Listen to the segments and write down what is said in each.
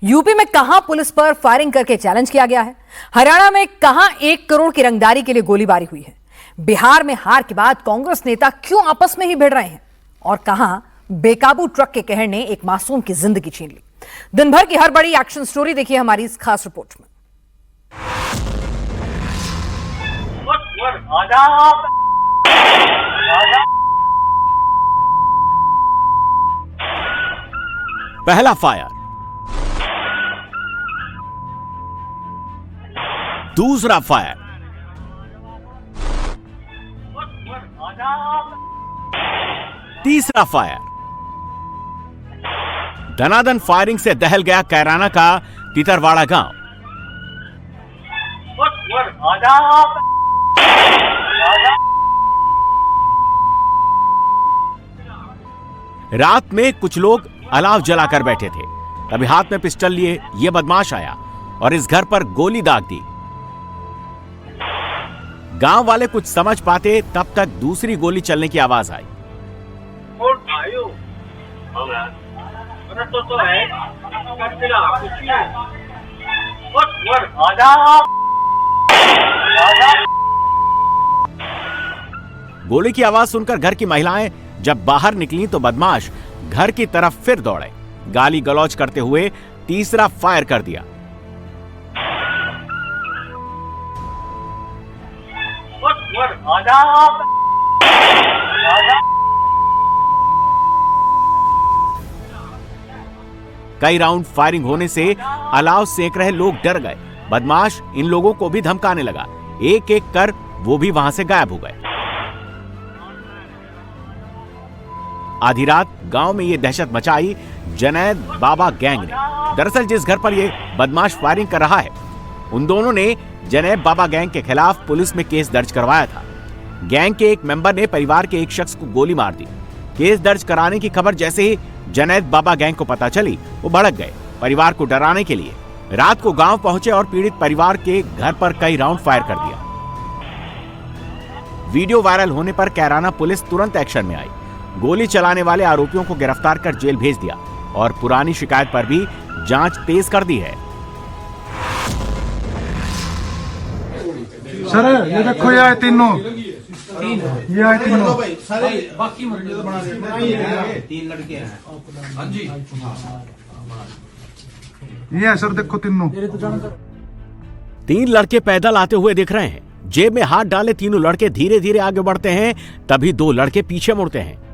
UP में कहां police पर फायरिंग करके चैलेंज किया गया है, हरियाणा में कहां 1 करोड़ की रंगदारी के लिए गोलीबारी हुई है, बिहार में हार के बाद कांग्रेस नेता क्यों आपस में ही भिड़ रहे हैं और कहां बेकाबू ट्रक के कहर ने एक मासूम की जिंदगी छीन ली। दिन भर की हर बड़ी एक्शन स्टोरी देखिए हमारी इस खास रिपोर्ट में। पहला फायर, दूसरा फायर, तीसरा फायर। दनादन फायरिंग से दहल गया कैराना का तितरवाड़ा गांव। रात में कुछ लोग अलाव जलाकर बैठे थे, तभी हाथ में पिस्टल लिए यह बदमाश आया और इस घर पर गोली दाग दी। गांव वाले कुछ समझ पाते तब तक दूसरी गोली चलने की आवाज आई। गोली की आवाज सुनकर घर की महिलाएं जब बाहर निकली तो बदमाश घर की तरफ फिर दौड़े। गाली गलौज करते हुए तीसरा फायर कर दिया। कई राउंड फायरिंग होने से अलाव सेक रहे लोग डर गए। बदमाश इन लोगों को भी धमकाने लगा। एक एक कर वो भी वहां से गायब हो गए। आधी रात गांव में ये दहशत मचाई जनैद बाबा गैंग ने। दरअसल जिस घर पर ये बदमाश फायरिंग कर रहा है, उन दोनों ने जनैद बाबा गैंग के खिलाफ पुलिस में केस दर्ज करवाया था। गैंग के एक मेंबर ने परिवार के एक शख्स को गोली मार दी। केस दर्ज कराने की खबर जैसे ही जनैद बाबा गैंग को पता चली, वो भड़क गए। परिवार को डराने के लिए रात को गांव पहुंचे और पीड़ित परिवार के घर पर कई राउंड फायर कर दिया। वीडियो वायरल होने पर कैराना पुलिस तुरंत एक्शन में आई। गोली चलाने वाले आरोपियों को गिरफ्तार कर जेल भेज दिया और पुरानी शिकायत पर भी जांच तेज कर दी है। सर ये देखो ये आए तीनों, ये आए तीनों बाकी तीन लड़के हैं। हाँ जी, ये है सर, देखो तीनों। 3 लड़के पैदल आते हुए दिख रहे हैं। जेब में हाथ डाले तीनों लड़के धीरे धीरे आगे बढ़ते हैं, तभी 2 लड़के पीछे मुड़ते हैं।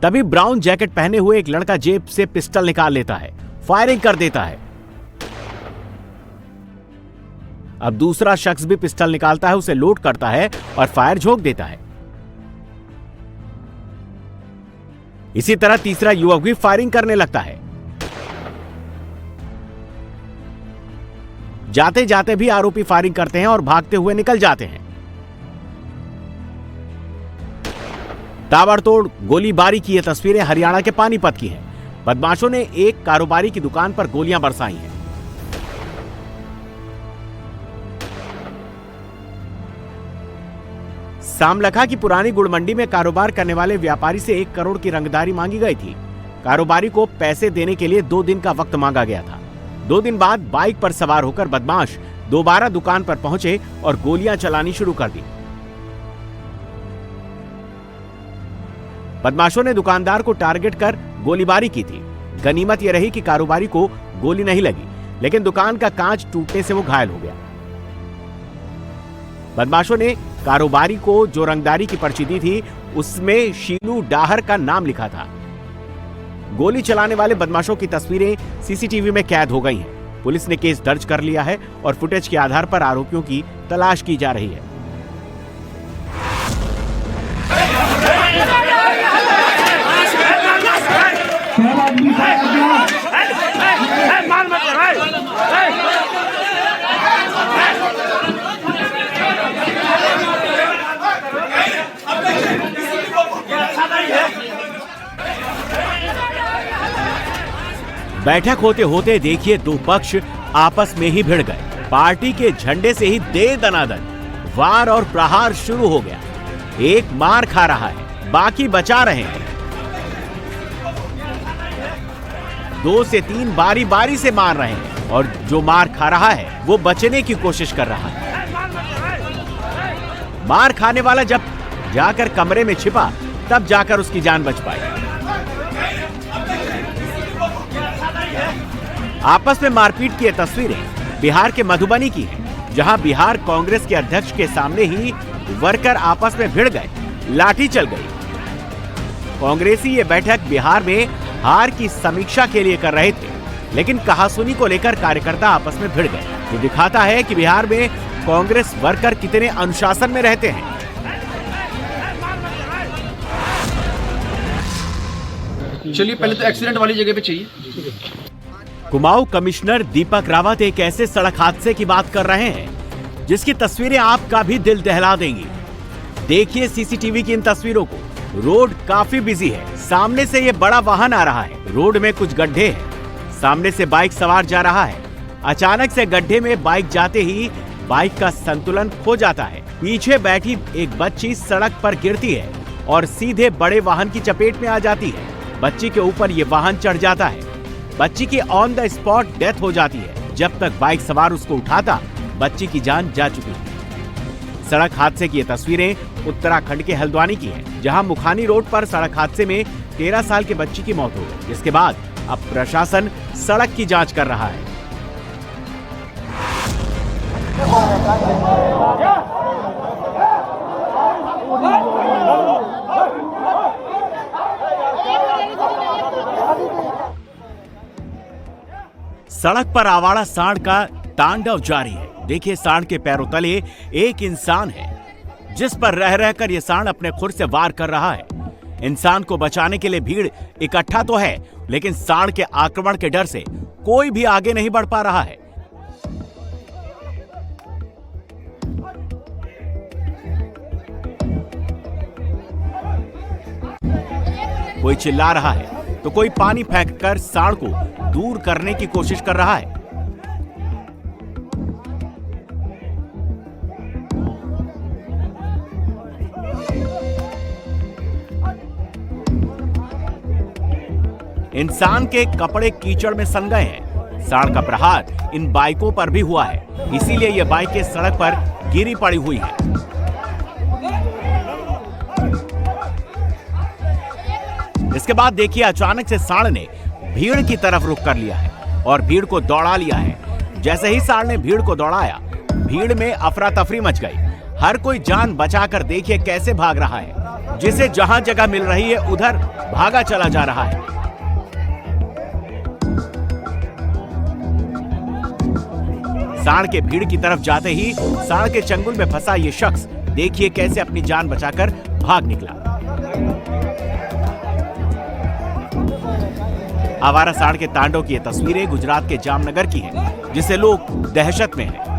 तभी ब्राउन जैकेट पहने हुए एक लड़का जेब से पिस्टल निकाल लेता है, फायरिंग कर देता है। अब दूसरा शख्स भी पिस्टल निकालता है, उसे लोड करता है और फायर झोंक देता है। इसी तरह तीसरा युवक भी फायरिंग करने लगता है। जाते जाते भी आरोपी फायरिंग करते हैं और भागते हुए निकल जाते हैं। ताबड़तोड़ गोलीबारी की ये तस्वीरें हरियाणा के पानीपत की हैं। बदमाशों ने एक कारोबारी की दुकान पर गोलियां बरसाई हैं। सामलखा की पुरानी गुड़ मंडी में कारोबार करने वाले व्यापारी से 1 करोड़ की रंगदारी मांगी गई थी। कारोबारी को पैसे देने के लिए 2 दिन का वक्त मांगा गया था। 2 दिन बाद बाइक पर सवार होकर बदमाश दोबारा दुकान पर पहुंचे और गोलियां चलानी शुरू कर दी। बदमाशों ने दुकानदार को टारगेट कर गोलीबारी की थी। गनीमत यह रही कि कारोबारी को गोली नहीं लगी, लेकिन दुकान का कांच टूटने से वो घायल हो गया। बदमाशों ने कारोबारी को जो रंगदारी की पर्ची दी थी, उसमें शीलू डाहर का नाम लिखा था। गोली चलाने वाले बदमाशों की तस्वीरें सीसीटीवी में कैद हो गई हैं। पुलिस ने केस दर्ज कर लिया है और फुटेज के आधार पर आरोपियों की तलाश की जा रही है। बैठक होते होते देखिए 2 पक्ष आपस में ही भिड़ गए। पार्टी के झंडे से ही दे दनादन वार और प्रहार शुरू हो गया। एक मार खा रहा है, बाकी बचा रहे हैं। 2 से 3 बारी बारी से मार रहे हैं और जो मार खा रहा है वो बचने की कोशिश कर रहा है। मार खाने वाला जब जाकर कमरे में छिपा तब जाकर उसकी जान बच पाई। आपस में मारपीट की ये तस्वीरें बिहार के मधुबनी की हैं, जहां बिहार कांग्रेस के अध्यक्ष के सामने ही वर्कर आपस में भिड़ गए, लाठी चल गई। कांग्रेसी ये बैठक बिहार में हार की समीक्षा के लिए कर रहे थे, लेकिन कहासुनी को लेकर कार्यकर्ता आपस में भिड़ गए। ये दिखाता है कि बिहार में कांग्रेस वर्कर कितने अनुशासन में रहते हैं। चलिए पहले तो एक्सीडेंट वाली जगह पे चाहिए। कुमाऊं कमिश्नर दीपक रावत एक ऐसे सड़क हादसे की बात कर रहे हैं जिसकी तस्वीरें आपका भी दिल दहला देंगी। देखिए सीसीटीवी की इन तस्वीरों को। रोड काफी बिजी है, सामने से ये बड़ा वाहन आ रहा है, रोड में कुछ गड्ढे हैं, सामने से बाइक सवार जा रहा है। अचानक से गड्ढे में बाइक जाते ही बाइक का संतुलन खो जाता है। पीछे बैठी एक बच्ची सड़क पर गिरती है और सीधे बड़े वाहन की चपेट में आ जाती है। बच्ची के ऊपर ये वाहन चढ़ जाता है। बच्ची की ऑन द स्पॉट डेथ हो जाती है। जब तक बाइक सवार उसको उठाता, बच्ची की जान जा चुकी है। सड़क हादसे की ये तस्वीरें उत्तराखंड के हल्द्वानी की हैं, जहां मुखानी रोड पर सड़क हादसे में 13 साल की बच्ची की मौत हो गई। जिसके बाद अब प्रशासन सड़क की जांच कर रहा है। सड़क पर आवारा सांड का तांडव जारी है। देखिए, सांड के पैरों तले एक इंसान है, जिस पर रह रहकर यह सांड अपने खुर से वार कर रहा है। इंसान को बचाने के लिए भीड़ इकट्ठा तो है, लेकिन सांड के आक्रमण के डर से कोई भी आगे नहीं बढ़ पा रहा है। कोई चिल्ला रहा है तो कोई पानी फेंककर सांड को दूर करने की कोशिश कर रहा है। इंसान के कपड़े कीचड़ में सन गए हैं। सांड का प्रहार इन बाइकों पर भी हुआ है, इसीलिए ये बाइकें सड़क पर गिरी पड़ी हुई हैं। इसके बाद देखिए, अचानक से सांड ने भीड़ की तरफ रुख कर लिया है और भीड़ को दौड़ा लिया है। जैसे ही सांड ने भीड़ को दौड़ाया, भीड़ में अफरा तफरी मच गई। हर कोई जान बचाकर देखिए कैसे भाग रहा है। जिसे जहां जगह मिल रही है उधर भागा चला जा रहा है। सांड के भीड़ की तरफ जाते ही सांड के चंगुल में फंसा ये शख्स देखिए कैसे अपनी जान बचाकर भाग निकला। आवारा सांड के तांडव की ये तस्वीरें गुजरात के जामनगर की हैं, जिसे लोग दहशत में हैं।